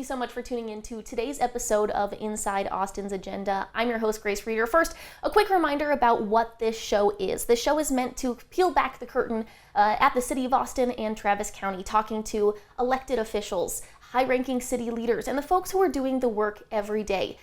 you so much for tuning in to today's episode of Inside Austin's Agenda. I'm your host, Grace Reader. First, a quick reminder about what this show is. This show is meant to peel back the curtain at the City of Austin and Travis County, talking to elected officials, high-ranking city leaders, and the folks who are doing the work every day.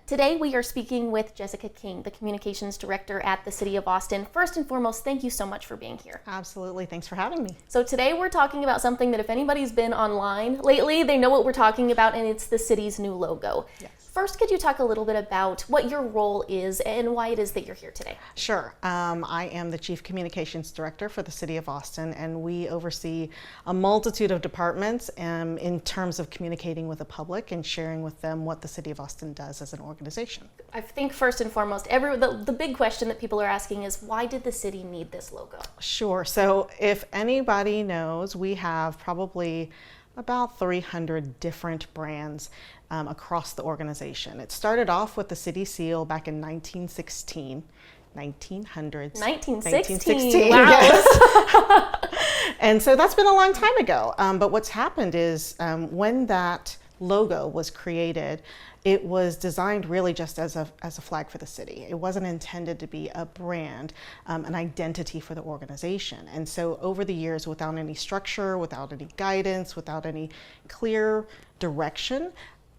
Today, we are speaking with Jessica King, the Communications Director at the City of Austin. First and foremost, thank you so much for being here. Absolutely. Thanks for having me. So today, we're talking about something that if anybody's been online lately, they know what we're talking about, and it's the city's new logo. Yes. First, could you talk a little bit about what your role is and why it is that you're here today? Sure. I am the Chief Communications Director for the City of Austin, and we oversee a multitude of departments in terms of communicating with the public and sharing with them what the City of Austin does as an organization. I think first and foremost, the big question that people are asking is, why did the city need this logo? Sure. So if anybody knows, we have probably about 300 different brands across the organization. It started off with the city seal back in 1916. 1900s. 1916. Wow. Yes. And so that's been a long time ago. But what's happened is when that logo was created, it was designed really just as a flag for the city. It wasn't intended to be a brand, an identity for the organization. And so over the years, without any structure, without any guidance, without any clear direction,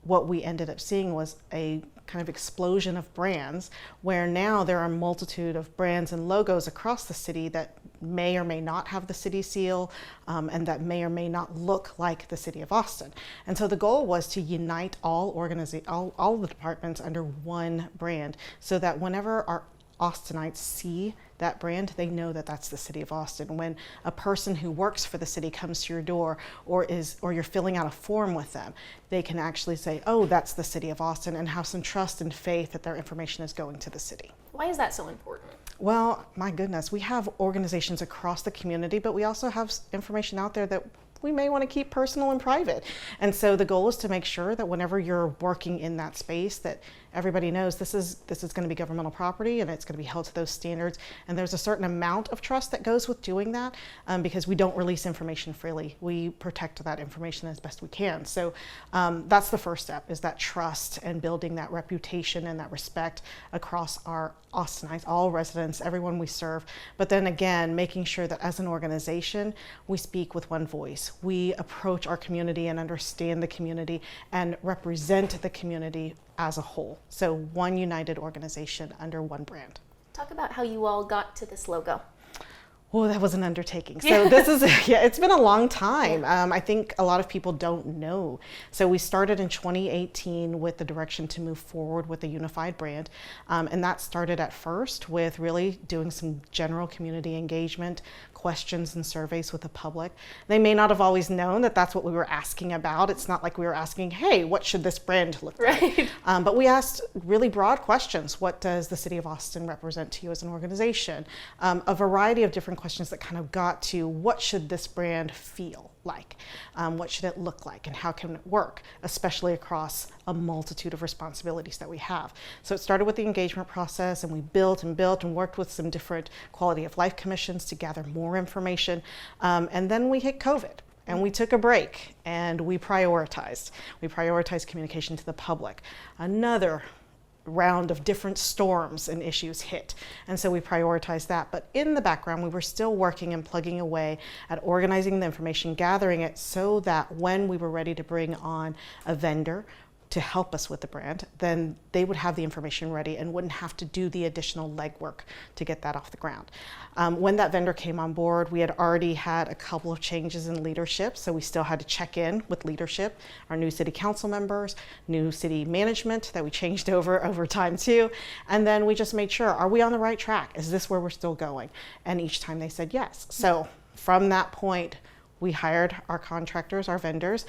what we ended up seeing was a kind of explosion of brands, where now there are a multitude of brands and logos across the city that may or may not have the city seal, and that may or may not look like the City of Austin. And so the goal was to unite all the departments under one brand, so that whenever our Austinites see that brand, they know that that's the City of Austin. When a person who works for the city comes to your door, or you're filling out a form with them, they can actually say, oh, that's the City of Austin, and have some trust and faith that their information is going to the city. Why is that so important? Well, my goodness, we have organizations across the community, but we also have information out there that we may want to keep personal and private. And so the goal is to make sure that whenever you're working in that space, that everybody knows this is going to be governmental property, and it's going to be held to those standards. And there's a certain amount of trust that goes with doing that, because we don't release information freely. We protect that information as best we can. So that's the first step, is that trust and building that reputation and that respect across our Austinites, all residents, everyone we serve. But then again, making sure that as an organization, we speak with one voice. We approach our community and understand the community and represent the community as a whole. So one united organization under one brand. Talk about how you all got to this logo. Oh, that was an undertaking. So this is, it's been a long time. I think a lot of people don't know. So we started in 2018 with the direction to move forward with a unified brand. And that started at first with really doing some general community engagement, questions and surveys with the public. They may not have always known that that's what we were asking about. It's not like we were asking, hey, what should this brand look like? Right. But we asked really broad questions. What does the City of Austin represent to you as an organization? A variety of different questions that kind of got to, what should this brand feel like? What should it look like, and how can it work, especially across a multitude of responsibilities that we have? So it started with the engagement process, and we built and worked with some different quality of life commissions to gather more information. And then we hit COVID. And we took a break, and we prioritized. We prioritized communication to the public. Another round of different storms and issues hit. And so we prioritized that. But in the background, we were still working and plugging away at organizing the information, gathering it, so that when we were ready to bring on a vendor to help us with the brand, then they would have the information ready and wouldn't have to do the additional legwork to get that off the ground. When that vendor came on board, we had already had a couple of changes in leadership, so we still had to check in with leadership, our new city council members, new city management that we changed over time too, and then we just made sure, are we on the right track? Is this where we're still going? And each time they said yes. So from that point, we hired our contractors, our vendors,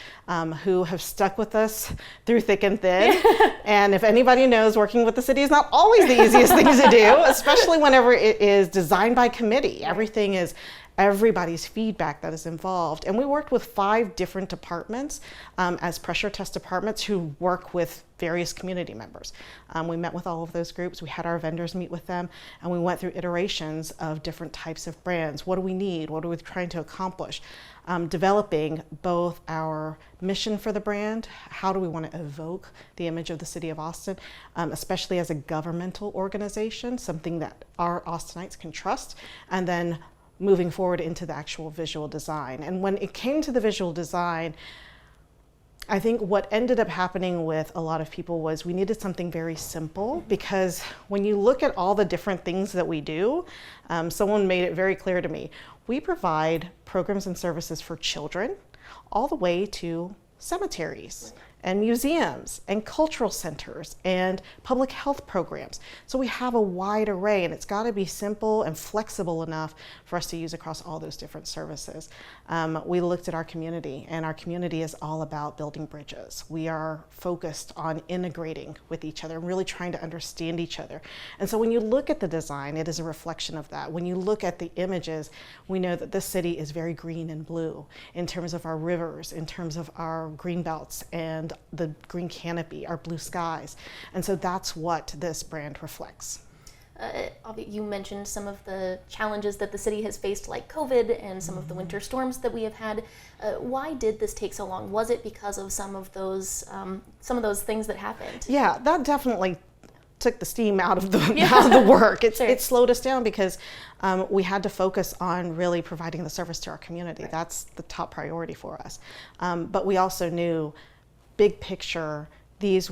who have stuck with us through thick and thin. And if anybody knows, working with the city is not always the easiest thing to do, especially whenever it is designed by committee. Everything is everybody's feedback that is involved. And we worked with 5 different departments as pressure test departments who work with various community members. We met with all of those groups. We had our vendors meet with them, and we went through iterations of different types of brands. What do we need? What are we trying to accomplish? Developing both our mission for the brand, how do we want to evoke the image of the city of Austin, especially as a governmental organization, something that our Austinites can trust, and then moving forward into the actual visual design. And when it came to the visual design, I think what ended up happening with a lot of people was we needed something very simple, because when you look at all the different things that we do, someone made it very clear to me. We provide programs and services for children all the way to cemeteries and museums and cultural centers and public health programs. So we have a wide array, and it's got to be simple and flexible enough for us to use across all those different services. We looked at our community, and our community is all about building bridges. We are focused on integrating with each other and really trying to understand each other. And so when you look at the design, it is a reflection of that. When you look at the images, we know that this city is very green and blue in terms of our rivers, in terms of our green belts and the green canopy, our blue skies. And so that's what this brand reflects. You mentioned some of the challenges that the city has faced, like COVID and some of the winter storms that we have had. Why did this take so long? Was it because of some of those things that happened? Yeah, that definitely took the steam out of the work. It slowed us down because we had to focus on really providing the service to our community. Right. That's the top priority for us. But we also knew, big picture, this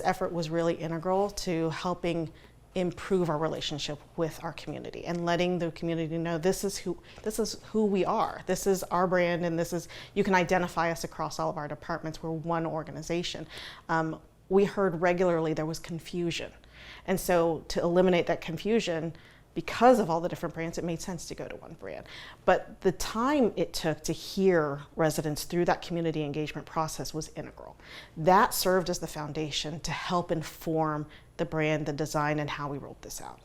effort was really integral to helping improve our relationship with our community and letting the community know this is who we are. This is our brand, and you can identify us across all of our departments. We're one organization. We heard regularly there was confusion. And so to eliminate that confusion, because of all the different brands, it made sense to go to one brand. But the time it took to hear residents through that community engagement process was integral. That served as the foundation to help inform the brand, the design, and how we rolled this out.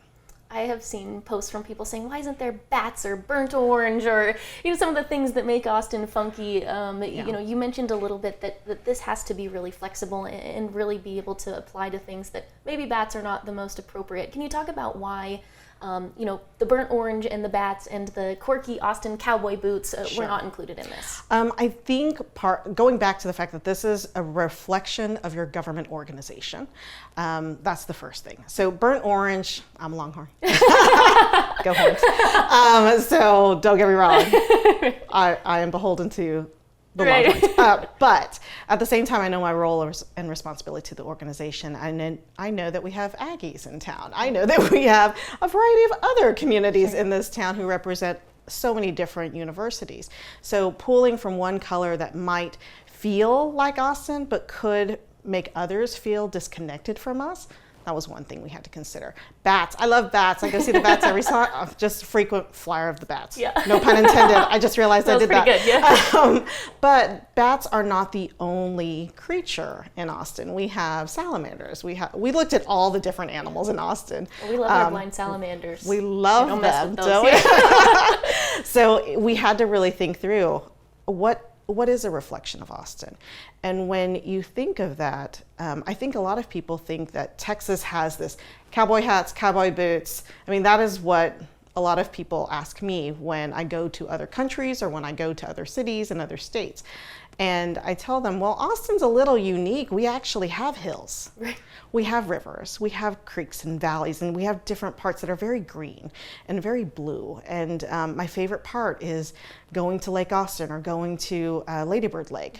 I have seen posts from people saying, why isn't there bats or burnt orange or some of the things that make Austin funky? You mentioned a little bit that this has to be really flexible and really be able to apply to things that maybe bats are not the most appropriate. Can you talk about why the burnt orange and the bats and the quirky Austin cowboy boots were not included in this? I think going back to the fact that this is a reflection of your government organization, that's the first thing. So burnt orange, I'm a Longhorn. Go Horns. So don't get me wrong, I am beholden to the Longhorns. But at the same time, I know my role and responsibility to the organization. And I know that we have Aggies in town. I know that we have a variety of other communities in this town who represent so many different universities. So pulling from one color that might feel like Austin, but could make others feel disconnected from us, that was one thing we had to consider. Bats. I love bats. I go see the bats every summer. I'm just a frequent flyer of the bats. Yeah. No pun intended. I just realized I did that. Good, yeah. But bats are not the only creature in Austin. We have salamanders. We looked at all the different animals in Austin. We love our blind salamanders. We love them. Mess with those. So we had to really think through what is a reflection of Austin? And when you think of that, I think a lot of people think that Texas has this cowboy hats, cowboy boots. I mean, that is what a lot of people ask me when I go to other countries or when I go to other cities and other states. And I tell them, well, Austin's a little unique. We actually have hills. Right. We have rivers, we have creeks and valleys, and we have different parts that are very green and very blue. And my favorite part is going to Lake Austin or going to Ladybird Lake.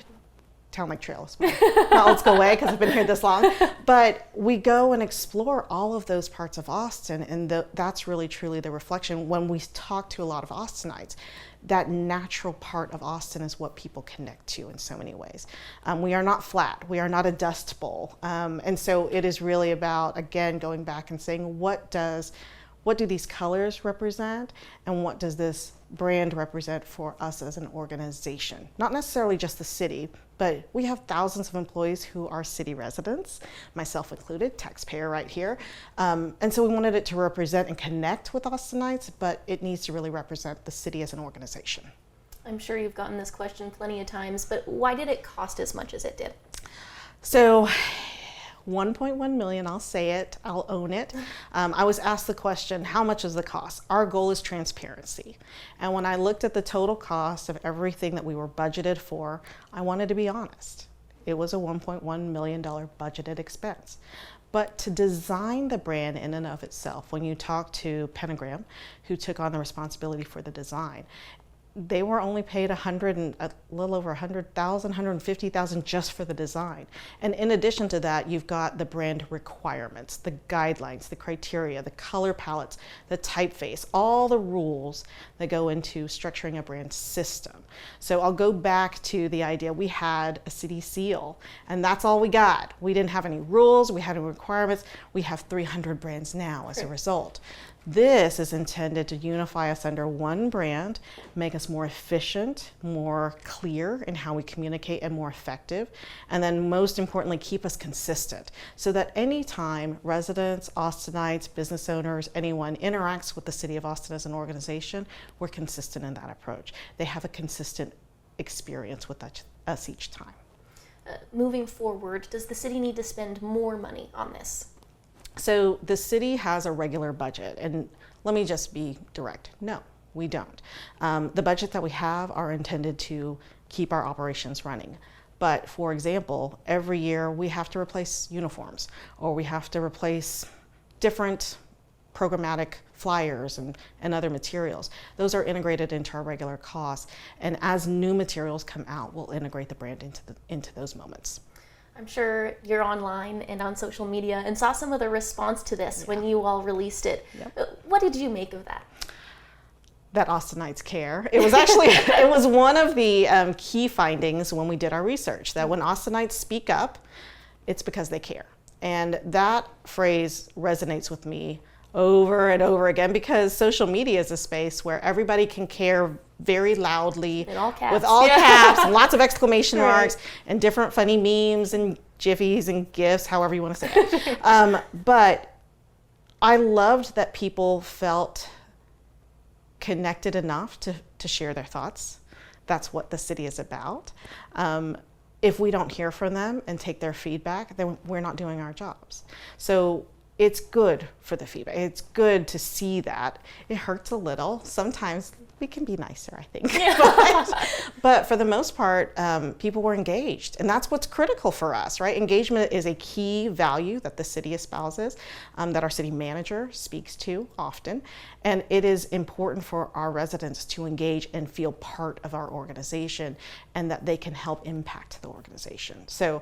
Town Lake Trail is not let's go away because I've been here this long. But we go and explore all of those parts of Austin, and that's really truly the reflection. When we talk to a lot of Austinites, that natural part of Austin is what people connect to in so many ways. We are not flat. We are not a dust bowl. And so it is really about, again, going back and saying, what does what do these colors represent, and what does this brand represent for us as an organization? Not necessarily just the city, but we have thousands of employees who are city residents, myself included, taxpayer right here. And so we wanted it to represent and connect with Austinites, but it needs to really represent the city as an organization. I'm sure you've gotten this question plenty of times, but why did it cost as much as it did? So 1.1 million, I'll say it, I'll own it. I was asked the question, how much is the cost? Our goal is transparency. And when I looked at the total cost of everything that we were budgeted for, I wanted to be honest. It was a $1.1 million budgeted expense. But to design the brand in and of itself, when you talk to Pentagram, who took on the responsibility for the design, they were only paid a little over 100,000, 150,000 just for the design. And in addition to that, you've got the brand requirements, the guidelines, the criteria, the color palettes, the typeface, all the rules that go into structuring a brand system. So I'll go back to the idea we had a city seal, and that's all we got. We didn't have any rules, we had no requirements. We have 300 brands now as a result. This is intended to unify us under one brand, make us more efficient, more clear in how we communicate, and more effective. And then most importantly, keep us consistent so that anytime residents, Austinites, business owners, anyone interacts with the City of Austin as an organization, we're consistent in that approach. They have a consistent experience with us each time. Moving forward, does the city need to spend more money on this? So the city has a regular budget, and let me just be direct. No, we don't. The budget that we have are intended to keep our operations running. But for example, every year we have to replace uniforms, or we have to replace different programmatic flyers and other materials. Those are integrated into our regular costs, and as new materials come out, we'll integrate the brand into those moments. I'm sure you're online and on social media and saw some of the response to this when you all released it. Yep. What did you make of that? That Austinites care. It was actually, it was one of the key findings when we did our research, that when Austinites speak up, it's because they care. And that phrase resonates with me over and over again, because social media is a space where everybody can care very loudly, in all caps. with all caps and lots of exclamation marks and different funny memes and jiffies and gifs, however you want to say it. But I loved that people felt connected enough to share their thoughts. That's what the city is about. If we don't hear from them and take their feedback, then we're not doing our jobs. So it's good for the feedback. It's good to see that. It hurts a little. Sometimes we can be nicer, I think. But for the most part, people were engaged. And that's what's critical for us, right? Engagement is a key value that the city espouses, that our city manager speaks to often. And it is important for our residents to engage and feel part of our organization, and that they can help impact the organization. So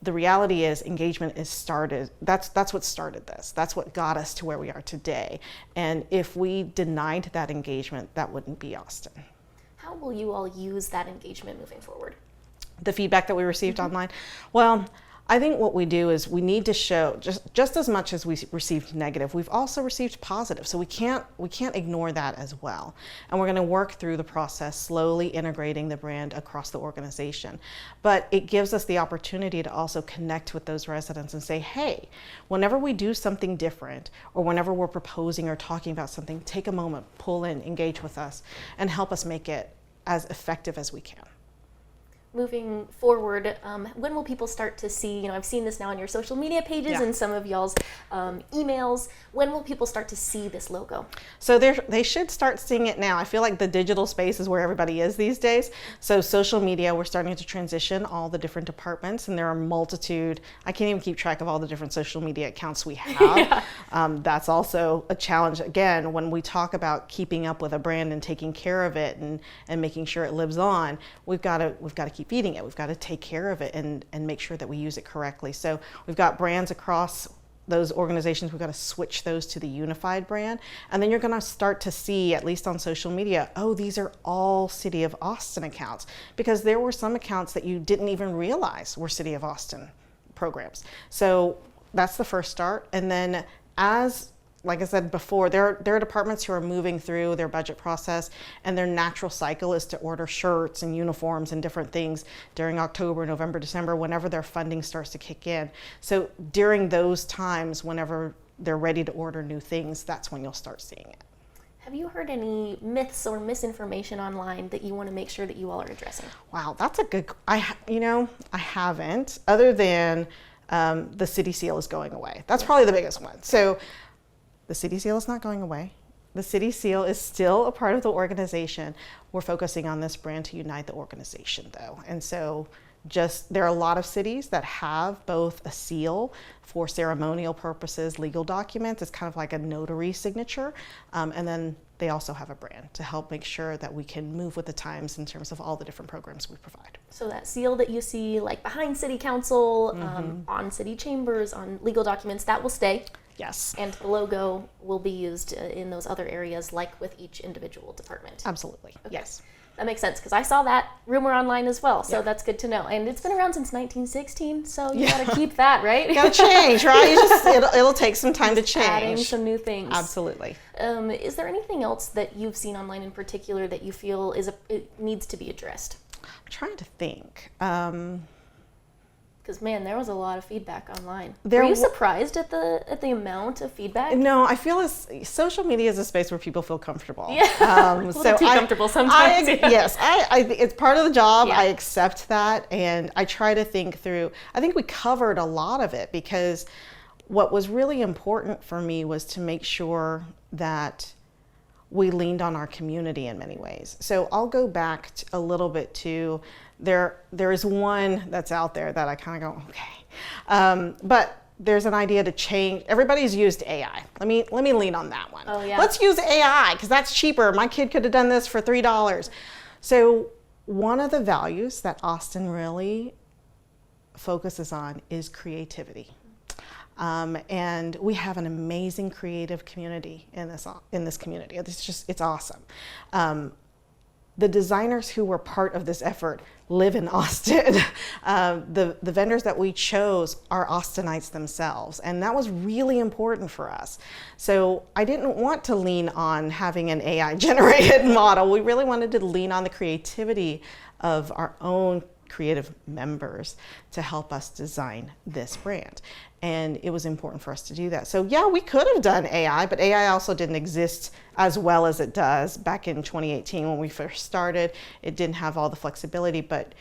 the reality is engagement is started. That's what started this. That's what got us to where we are today. And if we denied that engagement, that wouldn't be Austin. How will you all use that engagement moving forward? The feedback that we received online? Well, I think what we do is we need to show just as much as we received negative, we've also received positive. So we can't ignore that as well. And we're going to work through the process, slowly integrating the brand across the organization. But it gives us the opportunity to also connect with those residents and say, hey, whenever we do something different, or whenever we're proposing or talking about something, take a moment, pull in, engage with us, and help us make it as effective as we can. Moving forward, when will people start to see, I've seen this now on your social media pages and some of y'all's emails, when will people start to see this logo? So they should start seeing it now. I feel like the digital space is where everybody is these days. So social media, we're starting to transition all the different departments, and there are a multitude. I can't even keep track of all the different social media accounts we have. That's also a challenge. Again, when we talk about keeping up with a brand and taking care of it and making sure it lives on, we've got to keep feeding it. We've got to take care of it and make sure that we use it correctly. So we've got brands across those organizations. We've got to switch those to the unified brand. And then you're going to start to see, at least on social media, oh, these are all City of Austin accounts, because there were some accounts that you didn't even realize were City of Austin programs. So that's the first start. And then as like I said before, there are departments who are moving through their budget process, and their natural cycle is to order shirts and uniforms and different things during October, November, December, whenever their funding starts to kick in. So during those times, whenever they're ready to order new things, that's when you'll start seeing it. Have you heard any myths or misinformation online that you want to make sure that you all are addressing? Wow, that's a good, I haven't, other than the city seal is going away. That's probably the biggest one. So the city seal is not going away. The city seal is still a part of the organization. We're focusing on this brand to unite the organization though. And so there are a lot of cities that have both a seal for ceremonial purposes, legal documents. It's kind of like a notary signature. And then they also have a brand to help make sure that we can move with the times in terms of all the different programs we provide. So that seal that you see like behind city council, on city chambers, on legal documents, that will stay. Yes. And the logo will be used in those other areas like with each individual department. Absolutely. Okay. Yes. That makes sense because I saw that rumor online as well, so that's good to know. And it's been around since 1916, so you got to keep that, right? Got to change, right? It'll take some time to change. Adding some new things. Absolutely. Is there anything else that you've seen online in particular that you feel it needs to be addressed? I'm trying to think. Because man, there was a lot of feedback online. Were you surprised at the amount of feedback? No, I feel social media is a space where people feel comfortable. Yeah, a little too comfortable sometimes. Yes, it's part of the job. Yeah. I accept that, and I try to think through. I think we covered a lot of it because what was really important for me was to make sure that we leaned on our community in many ways. So I'll go back a little bit to there is one that's out there that I kind of go, okay. But there's an idea to change. Everybody's used AI. Let me lean on that one. Oh, yeah. Let's use AI because that's cheaper. My kid could have done this for $3. So one of the values that Austin really focuses on is creativity. And we have an amazing creative community in this community. It's awesome. The designers who were part of this effort live in Austin. The vendors that we chose are Austinites themselves, and that was really important for us. So I didn't want to lean on having an AI generated model. We really wanted to lean on the creativity of our own creative members to help us design this brand. And it was important for us to do that. So yeah, we could have done AI, but AI also didn't exist as well as it does back in 2018 when we first started. It didn't have all the flexibility, but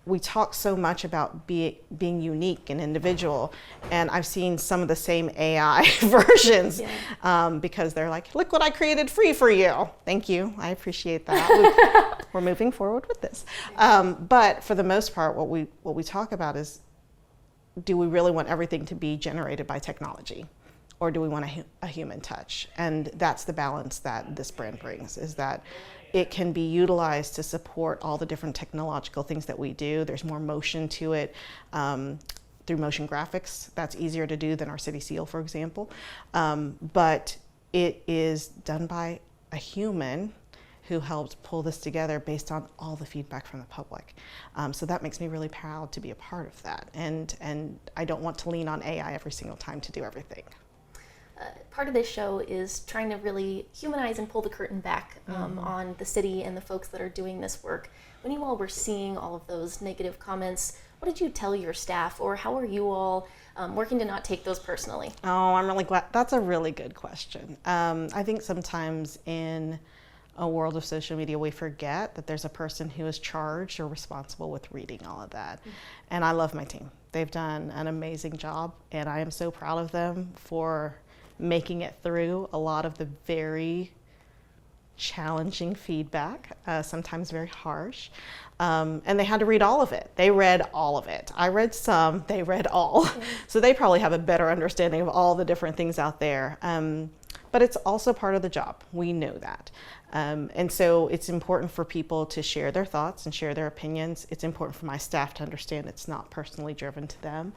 we talk so much about being unique and individual, and I've seen some of the same AI versions because they're like, look what I created free for you. Thank you, I appreciate that. We're moving forward with this. But for the most part, what we talk about is, do we really want everything to be generated by technology? Or do we want a human touch? And that's the balance that this brand brings, is that it can be utilized to support all the different technological things that we do. There's more motion to it through motion graphics. That's easier to do than our city seal, for example. But it is done by a human who helped pull this together based on all the feedback from the public. So that makes me really proud to be a part of that. And I don't want to lean on AI every single time to do everything. Part of this show is trying to really humanize and pull the curtain back on the city and the folks that are doing this work. When you all were seeing all of those negative comments, what did you tell your staff, or how are you all working to not take those personally? Oh, I'm really glad. That's a really good question. I think sometimes in a world of social media, we forget that there's a person who is charged or responsible with reading all of that. And I love my team. They've done an amazing job, and I am so proud of them for making it through a lot of the very challenging feedback, sometimes very harsh. And they had to read all of it. They read all of it. I read some, they read all. So they probably have a better understanding of all the different things out there. But it's also part of the job. We know that. And so it's important for people to share their thoughts and share their opinions. It's important for my staff to understand it's not personally driven to them.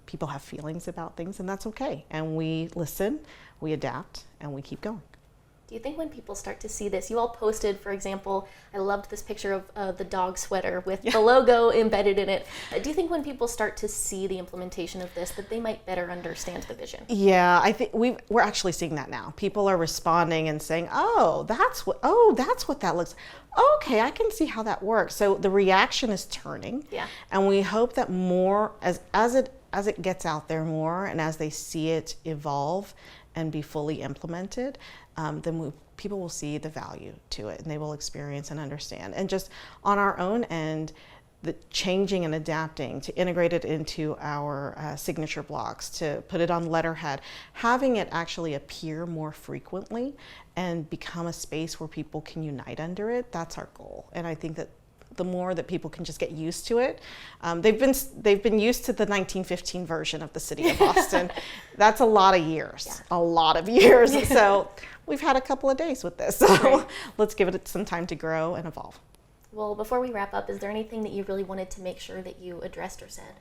People have feelings about things, and that's okay. And we listen, we adapt, and we keep going. Do you think when people start to see this, you all posted, for example, I loved this picture of the dog sweater with the logo embedded in it. Do you think when people start to see the implementation of this, that they might better understand the vision? Yeah, I think we're actually seeing that now. People are responding and saying, "Oh, that's what that looks. Okay, I can see how that works." So the reaction is turning. Yeah. And we hope that more as it gets out there more, and as they see it evolve and be fully implemented, then people will see the value to it, and they will experience and understand. And just on our own end, the changing and adapting to integrate it into our signature blocks, to put it on letterhead, having it actually appear more frequently and become a space where people can unite under it, that's our goal. And I think that the more that people can just get used to it, they've been used to the 1915 version of the city of Austin. That's a lot of years, a lot of years. So we've had a couple of days with this. So let's give it some time to grow and evolve. Well, before we wrap up, is there anything that you really wanted to make sure that you addressed or said?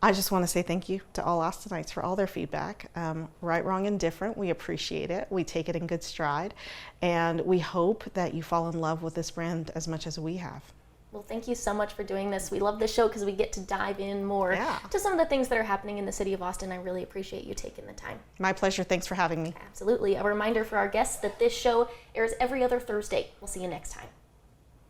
I just want to say thank you to all Austinites for all their feedback. Right, wrong, and different. We appreciate it. We take it in good stride. And we hope that you fall in love with this brand as much as we have. Well, thank you so much for doing this. We love this show because we get to dive in more to some of the things that are happening in the city of Austin. I really appreciate you taking the time. My pleasure. Thanks for having me. Absolutely. A reminder for our guests that this show airs every other Thursday. We'll see you next time.